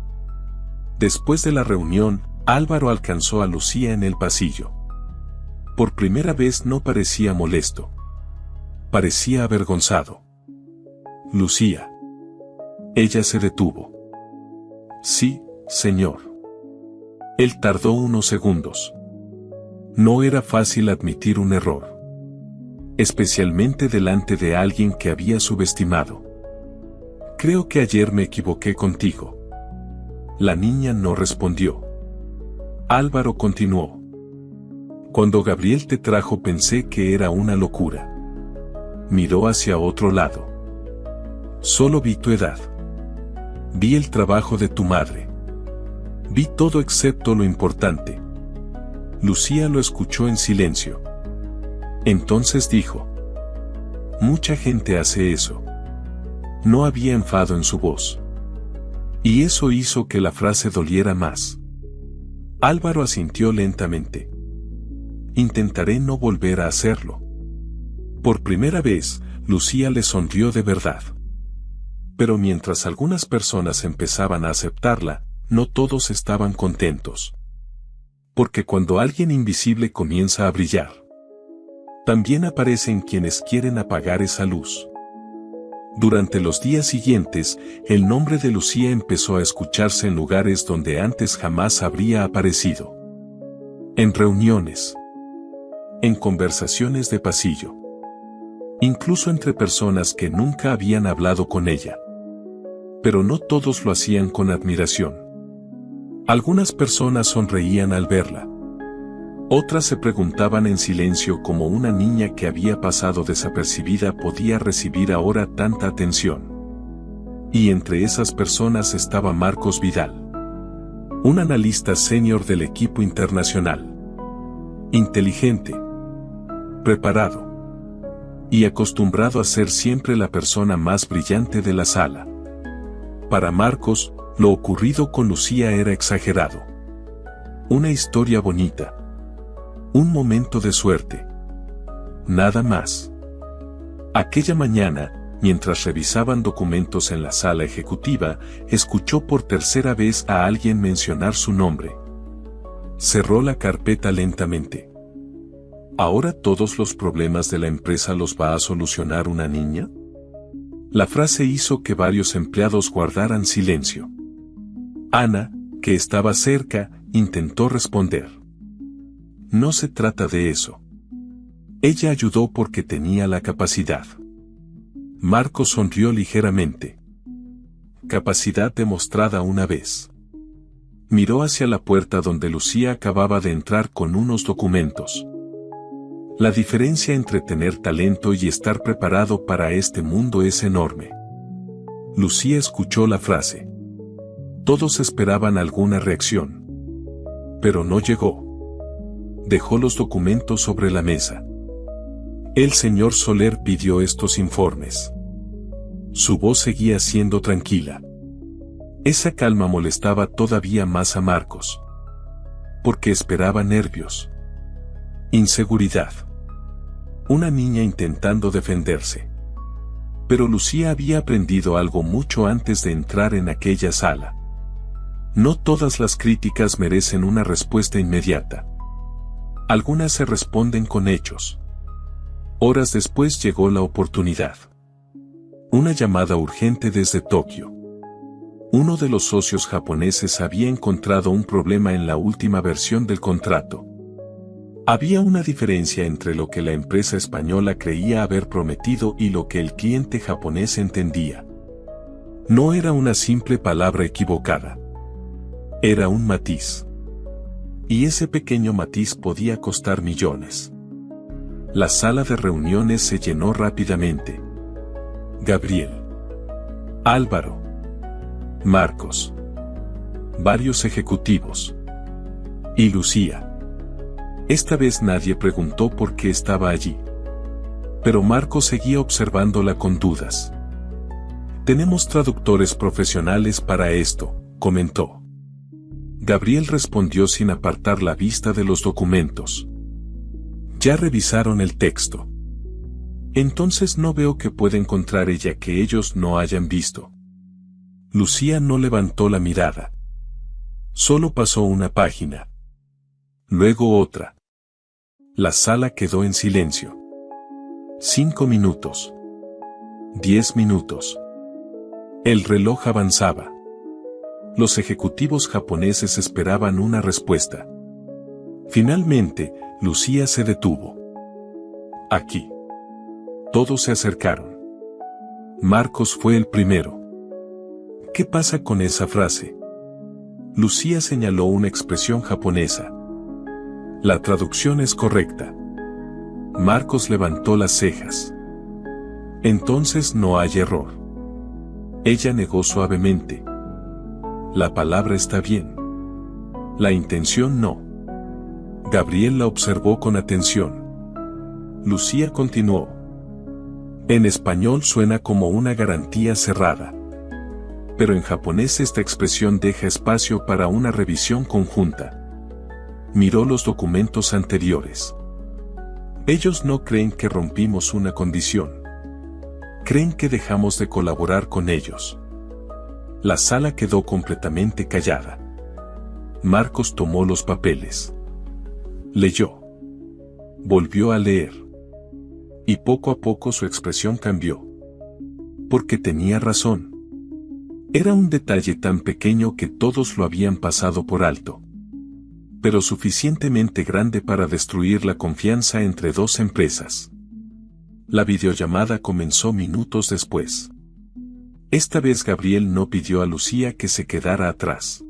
Después de la reunión, Álvaro alcanzó a Lucía en el pasillo. Por primera vez no parecía molesto. Parecía avergonzado. Lucía. Ella se detuvo. Sí, señor. Él tardó unos segundos. No era fácil admitir un error. Especialmente delante de alguien que había subestimado. Creo que ayer me equivoqué contigo. La niña no respondió. Álvaro continuó. Cuando Gabriel te trajo pensé que era una locura. Miró hacia otro lado. Solo vi tu edad. Vi el trabajo de tu madre. Vi todo excepto lo importante. Lucía lo escuchó en silencio. Entonces dijo. Mucha gente hace eso. No había enfado en su voz. Y eso hizo que la frase doliera más. Álvaro asintió lentamente. Intentaré no volver a hacerlo. Por primera vez, Lucía le sonrió de verdad. Pero mientras algunas personas empezaban a aceptarla, no todos estaban contentos. Porque cuando alguien invisible comienza a brillar, también aparecen quienes quieren apagar esa luz. Durante los días siguientes, el nombre de Lucía empezó a escucharse en lugares donde antes jamás habría aparecido. En reuniones. En conversaciones de pasillo. Incluso entre personas que nunca habían hablado con ella. Pero no todos lo hacían con admiración. Algunas personas sonreían al verla. Otras se preguntaban en silencio cómo una niña que había pasado desapercibida podía recibir ahora tanta atención. Y entre esas personas estaba Marcos Vidal. Un analista senior del equipo internacional. Inteligente. Preparado. Y acostumbrado a ser siempre la persona más brillante de la sala. Para Marcos, lo ocurrido con Lucía era exagerado. Una historia bonita. Un momento de suerte. Nada más. Aquella mañana, mientras revisaban documentos en la sala ejecutiva, escuchó por tercera vez a alguien mencionar su nombre. Cerró la carpeta lentamente. ¿Ahora todos los problemas de la empresa los va a solucionar una niña? La frase hizo que varios empleados guardaran silencio. Ana, que estaba cerca, intentó responder. No se trata de eso. Ella ayudó porque tenía la capacidad. Marcos sonrió ligeramente. Capacidad demostrada una vez. Miró hacia la puerta donde Lucía acababa de entrar con unos documentos. La diferencia entre tener talento y estar preparado para este mundo es enorme. Lucía escuchó la frase. Todos esperaban alguna reacción. Pero no llegó. Dejó los documentos sobre la mesa. El señor Soler pidió estos informes. Su voz seguía siendo tranquila. Esa calma molestaba todavía más a Marcos. Porque esperaba nervios. Inseguridad. Una niña intentando defenderse. Pero Lucía había aprendido algo mucho antes de entrar en aquella sala. No todas las críticas merecen una respuesta inmediata. Algunas se responden con hechos. Horas después llegó la oportunidad. Una llamada urgente desde Tokio. Uno de los socios japoneses había encontrado un problema en la última versión del contrato. Había una diferencia entre lo que la empresa española creía haber prometido y lo que el cliente japonés entendía. No era una simple palabra equivocada. Era un matiz. Y ese pequeño matiz podía costar millones. La sala de reuniones se llenó rápidamente. Gabriel. Álvaro. Marcos. Varios ejecutivos. Y Lucía. Esta vez nadie preguntó por qué estaba allí. Pero Marcos seguía observándola con dudas. Tenemos traductores profesionales para esto, comentó. Gabriel respondió sin apartar la vista de los documentos. Ya revisaron el texto. Entonces no veo que pueda encontrar ella que ellos no hayan visto. Lucía no levantó la mirada. Solo pasó una página. Luego otra. La sala quedó en silencio. 5 minutos. 10 minutos. El reloj avanzaba. Los ejecutivos japoneses esperaban una respuesta. Finalmente, Lucía se detuvo. Aquí. Todos se acercaron. Marcos fue el primero. ¿Qué pasa con esa frase? Lucía señaló una expresión japonesa. La traducción es correcta. Marcos levantó las cejas. Entonces no hay error. Ella negó suavemente. La palabra está bien. La intención no. Gabriel la observó con atención. Lucía continuó. En español suena como una garantía cerrada. Pero en japonés esta expresión deja espacio para una revisión conjunta. Miró los documentos anteriores. Ellos no creen que rompimos una condición. Creen que dejamos de colaborar con ellos. La sala quedó completamente callada. Marcos tomó los papeles. Leyó. Volvió a leer. Y poco a poco su expresión cambió. Porque tenía razón. Era un detalle tan pequeño que todos lo habían pasado por alto. Pero suficientemente grande para destruir la confianza entre dos empresas. La videollamada comenzó minutos después. Esta vez Gabriel no pidió a Lucía que se quedara atrás.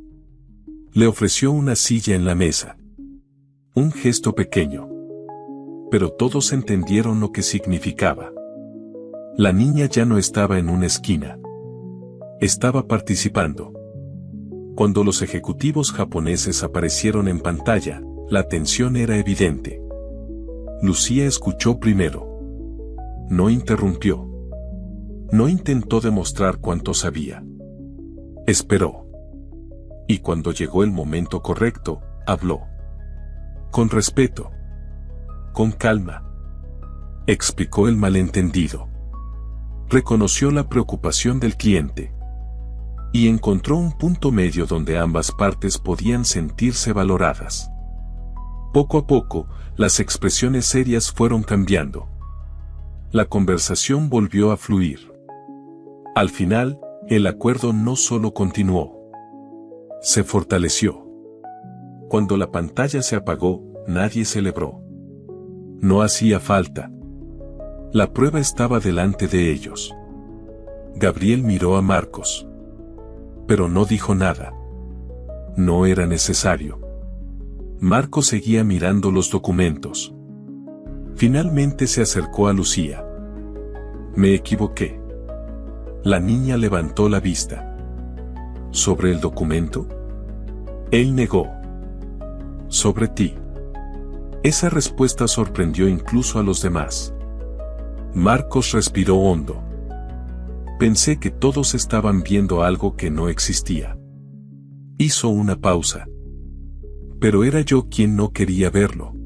Le ofreció una silla en la mesa. Un gesto pequeño. Pero todos entendieron lo que significaba. La niña ya no estaba en una esquina. Estaba participando. Cuando los ejecutivos japoneses aparecieron en pantalla, la tensión era evidente. Lucía escuchó primero. No interrumpió. No intentó demostrar cuánto sabía. Esperó. Y cuando llegó el momento correcto, habló. Con respeto. Con calma. Explicó el malentendido. Reconoció la preocupación del cliente. Y encontró un punto medio donde ambas partes podían sentirse valoradas. Poco a poco, las expresiones serias fueron cambiando. La conversación volvió a fluir. Al final, el acuerdo no solo continuó. Se fortaleció. Cuando la pantalla se apagó, nadie celebró. No hacía falta. La prueba estaba delante de ellos. Gabriel miró a Marcos. Pero no dijo nada. No era necesario. Marcos seguía mirando los documentos. Finalmente se acercó a Lucía. Me equivoqué. La niña levantó la vista. ¿Sobre el documento? Él negó. Sobre ti. Esa respuesta sorprendió incluso a los demás. Marcos respiró hondo. Pensé que todos estaban viendo algo que no existía. Hizo una pausa. Pero era yo quien no quería verlo.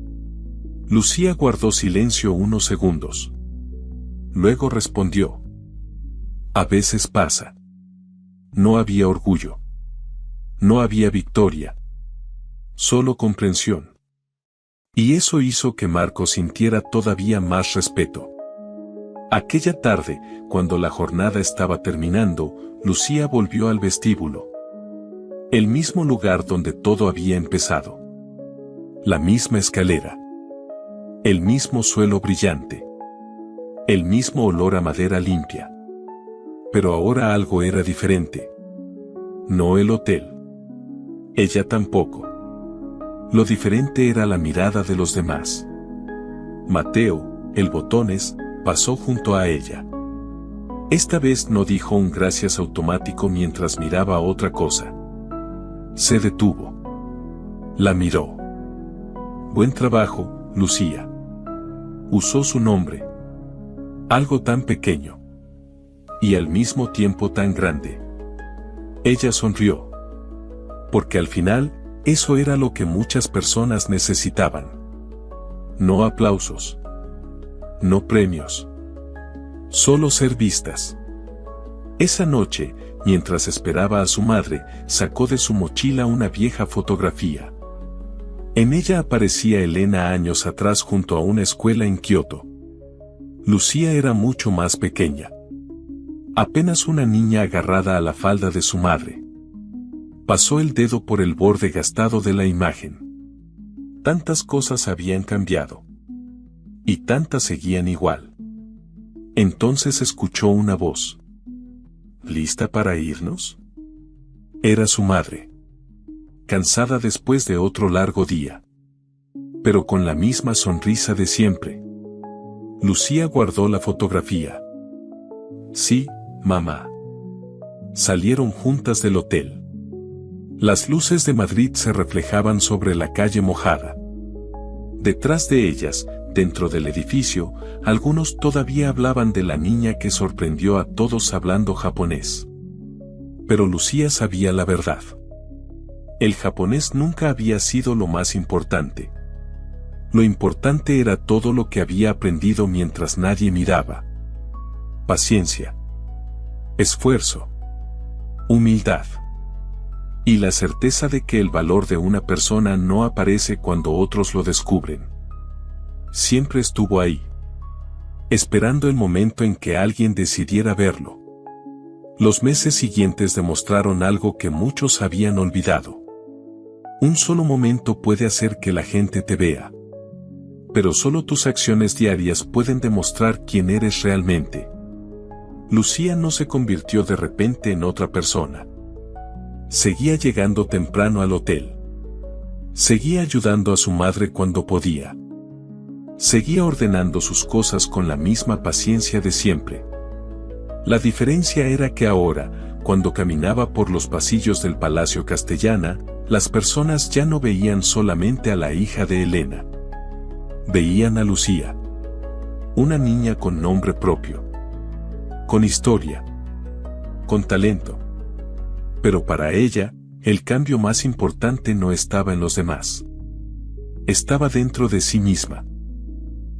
Lucía guardó silencio unos segundos. Luego respondió. A veces pasa. No había orgullo. No había victoria. Solo comprensión. Y eso hizo que Marcos sintiera todavía más respeto. Aquella tarde, cuando la jornada estaba terminando, Lucía volvió al vestíbulo. El mismo lugar donde todo había empezado. La misma escalera. El mismo suelo brillante. El mismo olor a madera limpia. Pero ahora algo era diferente. No el hotel. Ella tampoco. Lo diferente era la mirada de los demás. Mateo, el botones, pasó junto a ella. Esta vez no dijo un gracias automático mientras miraba otra cosa. Se detuvo. La miró. Buen trabajo, Lucía. Usó su nombre. Algo tan pequeño. Y al mismo tiempo tan grande. Ella sonrió. Porque al final, eso era lo que muchas personas necesitaban. No aplausos. No premios. Solo ser vistas. Esa noche, mientras esperaba a su madre, sacó de su mochila una vieja fotografía. En ella aparecía Elena años atrás junto a una escuela en Kioto. Lucía era mucho más pequeña. Apenas una niña agarrada a la falda de su madre. Pasó el dedo por el borde gastado de la imagen. Tantas cosas habían cambiado. Y tantas seguían igual. Entonces escuchó una voz. ¿Lista para irnos? Era su madre. Cansada después de otro largo día. Pero con la misma sonrisa de siempre. Lucía guardó la fotografía. Sí, mamá. Salieron juntas del hotel. Las luces de Madrid se reflejaban sobre la calle mojada. Detrás de ellas, dentro del edificio, algunos todavía hablaban de la niña que sorprendió a todos hablando japonés. Pero Lucía sabía la verdad. El japonés nunca había sido lo más importante. Lo importante era todo lo que había aprendido mientras nadie miraba. Paciencia. Esfuerzo. Humildad. Y la certeza de que el valor de una persona no aparece cuando otros lo descubren. Siempre estuvo ahí. Esperando el momento en que alguien decidiera verlo. Los meses siguientes demostraron algo que muchos habían olvidado. Un solo momento puede hacer que la gente te vea. Pero solo tus acciones diarias pueden demostrar quién eres realmente. Lucía no se convirtió de repente en otra persona. Seguía llegando temprano al hotel. Seguía ayudando a su madre cuando podía. Seguía ordenando sus cosas con la misma paciencia de siempre. La diferencia era que ahora, cuando caminaba por los pasillos del Palacio Castellana, las personas ya no veían solamente a la hija de Elena. Veían a Lucía. Una niña con nombre propio. Con historia. Con talento. Pero para ella, el cambio más importante no estaba en los demás. Estaba dentro de sí misma.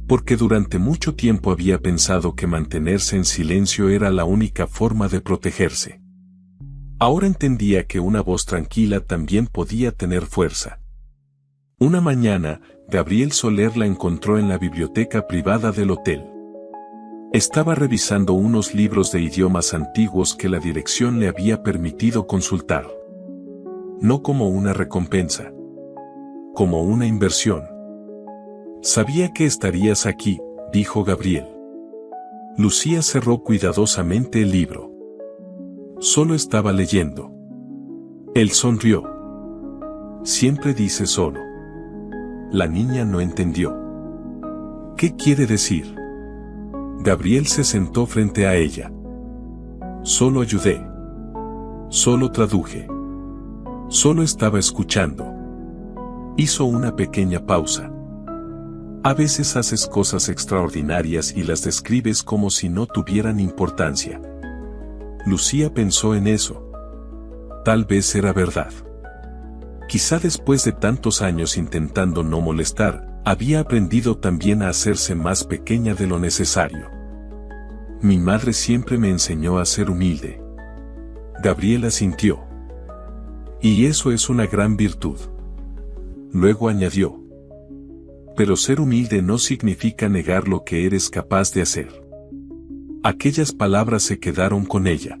Porque durante mucho tiempo había pensado que mantenerse en silencio era la única forma de protegerse. Ahora entendía que una voz tranquila también podía tener fuerza. Una mañana, Gabriel Soler la encontró en la biblioteca privada del hotel. Estaba revisando unos libros de idiomas antiguos que la dirección le había permitido consultar. No como una recompensa. Como una inversión. Sabía que estarías aquí, dijo Gabriel. Lucía cerró cuidadosamente el libro. Solo estaba leyendo. Él sonrió. Siempre dice solo. La niña no entendió. ¿Qué quiere decir? Gabriel se sentó frente a ella. Solo ayudé. Solo traduje. Solo estaba escuchando. Hizo una pequeña pausa. A veces haces cosas extraordinarias y las describes como si no tuvieran importancia. Lucía pensó en eso. Tal vez era verdad. Quizá después de tantos años intentando no molestar, había aprendido también a hacerse más pequeña de lo necesario. Mi madre siempre me enseñó a ser humilde. Gabriela asintió. Y eso es una gran virtud. Luego añadió. Pero ser humilde no significa negar lo que eres capaz de hacer. Aquellas palabras se quedaron con ella.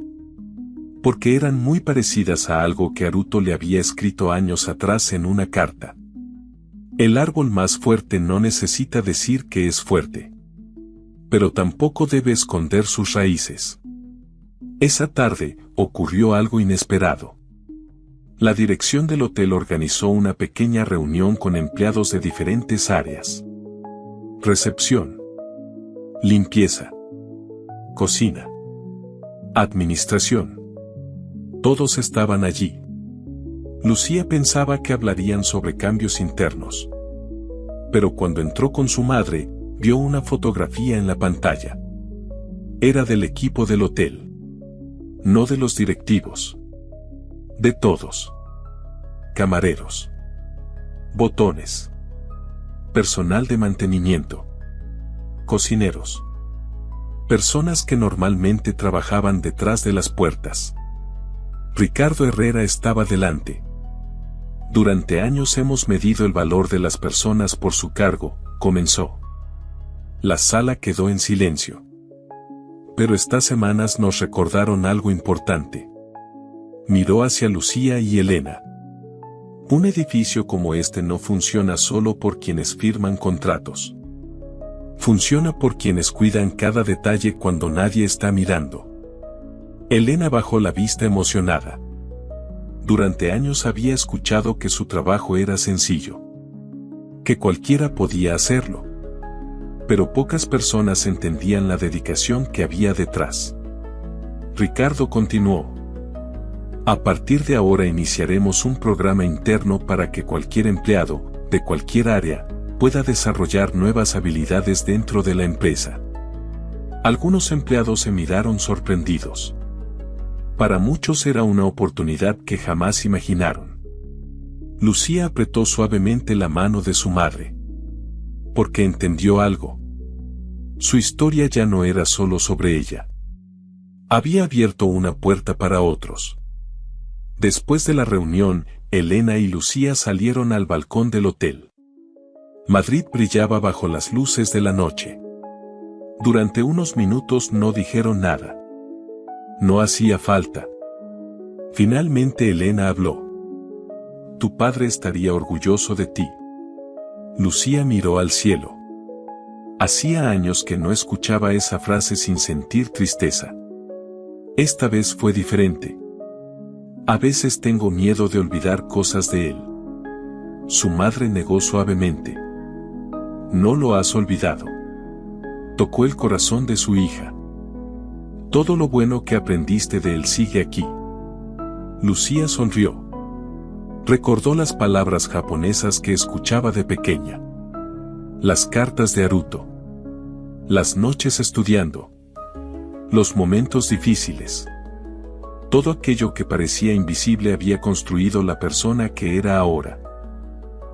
Porque eran muy parecidas a algo que Haruto le había escrito años atrás en una carta. El árbol más fuerte no necesita decir que es fuerte. Pero tampoco debe esconder sus raíces. Esa tarde, ocurrió algo inesperado. La dirección del hotel organizó una pequeña reunión con empleados de diferentes áreas. Recepción. Limpieza. Cocina. Administración. Todos estaban allí. Lucía pensaba que hablarían sobre cambios internos. Pero cuando entró con su madre, vio una fotografía en la pantalla. Era del equipo del hotel. No de los directivos. De todos. Camareros. Botones. Personal de mantenimiento. Cocineros. Personas que normalmente trabajaban detrás de las puertas. Ricardo Herrera estaba delante. Durante años hemos medido el valor de las personas por su cargo, comenzó. La sala quedó en silencio. Pero estas semanas nos recordaron algo importante. Miró hacia Lucía y Elena. Un edificio como este no funciona solo por quienes firman contratos. Funciona por quienes cuidan cada detalle cuando nadie está mirando. Elena bajó la vista emocionada. Durante años había escuchado que su trabajo era sencillo. Que cualquiera podía hacerlo. Pero pocas personas entendían la dedicación que había detrás. Ricardo continuó. A partir de ahora iniciaremos un programa interno para que cualquier empleado, de cualquier área, pueda desarrollar nuevas habilidades dentro de la empresa. Algunos empleados se miraron sorprendidos. Para muchos era una oportunidad que jamás imaginaron. Lucía apretó suavemente la mano de su madre. Porque entendió algo. Su historia ya no era solo sobre ella. Había abierto una puerta para otros. Después de la reunión, Elena y Lucía salieron al balcón del hotel. Madrid brillaba bajo las luces de la noche. Durante unos minutos no dijeron nada. No hacía falta. Finalmente Elena habló. Tu padre estaría orgulloso de ti. Lucía miró al cielo. Hacía años que no escuchaba esa frase sin sentir tristeza. Esta vez fue diferente. A veces tengo miedo de olvidar cosas de él. Su madre negó suavemente. No lo has olvidado. Tocó el corazón de su hija. Todo lo bueno que aprendiste de él sigue aquí. Lucía sonrió. Recordó las palabras japonesas que escuchaba de pequeña. Las cartas de Haruto. Las noches estudiando. Los momentos difíciles. Todo aquello que parecía invisible había construido la persona que era ahora.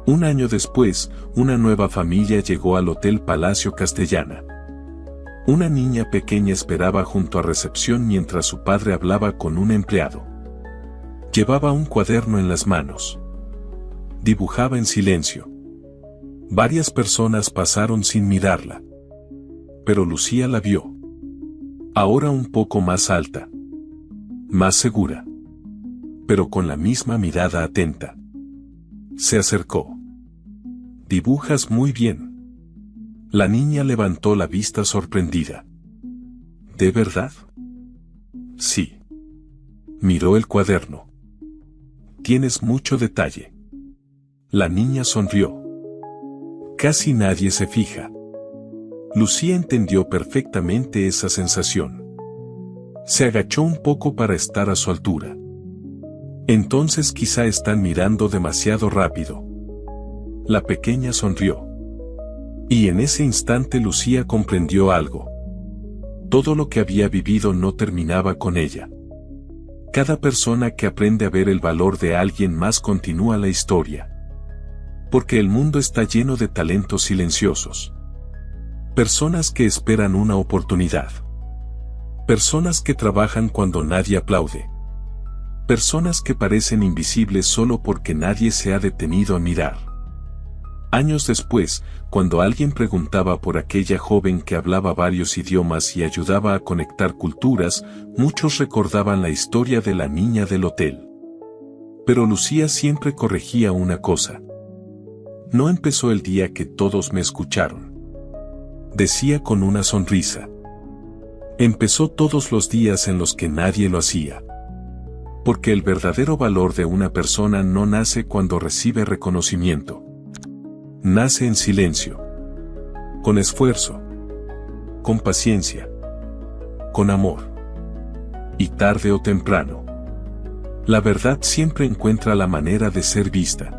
Un año después, una nueva familia llegó al Hotel Palacio Castellana. Una niña pequeña esperaba junto a recepción mientras su padre hablaba con un empleado. Llevaba un cuaderno en las manos. Dibujaba en silencio. Varias personas pasaron sin mirarla. Pero Lucía la vio. Ahora un poco más alta. Más segura. Pero con la misma mirada atenta. Se acercó. Dibujas muy bien. La niña levantó la vista sorprendida. ¿De verdad? Sí. Miró el cuaderno. Tienes mucho detalle. La niña sonrió. Casi nadie se fija. Lucía entendió perfectamente esa sensación. Se agachó un poco para estar a su altura. Entonces quizá están mirando demasiado rápido. La pequeña sonrió. Y en ese instante Lucía comprendió algo. Todo lo que había vivido no terminaba con ella. Cada persona que aprende a ver el valor de alguien más continúa la historia. Porque el mundo está lleno de talentos silenciosos. Personas que esperan una oportunidad. Personas que trabajan cuando nadie aplaude. Personas que parecen invisibles solo porque nadie se ha detenido a mirar. Años después, cuando alguien preguntaba por aquella joven que hablaba varios idiomas y ayudaba a conectar culturas, muchos recordaban la historia de la niña del hotel. Pero Lucía siempre corregía una cosa. No empezó el día que todos me escucharon. Decía con una sonrisa. Empezó todos los días en los que nadie lo hacía. Porque el verdadero valor de una persona no nace cuando recibe reconocimiento. Nace en silencio. Con esfuerzo. Con paciencia. Con amor. Y tarde o temprano, la verdad siempre encuentra la manera de ser vista.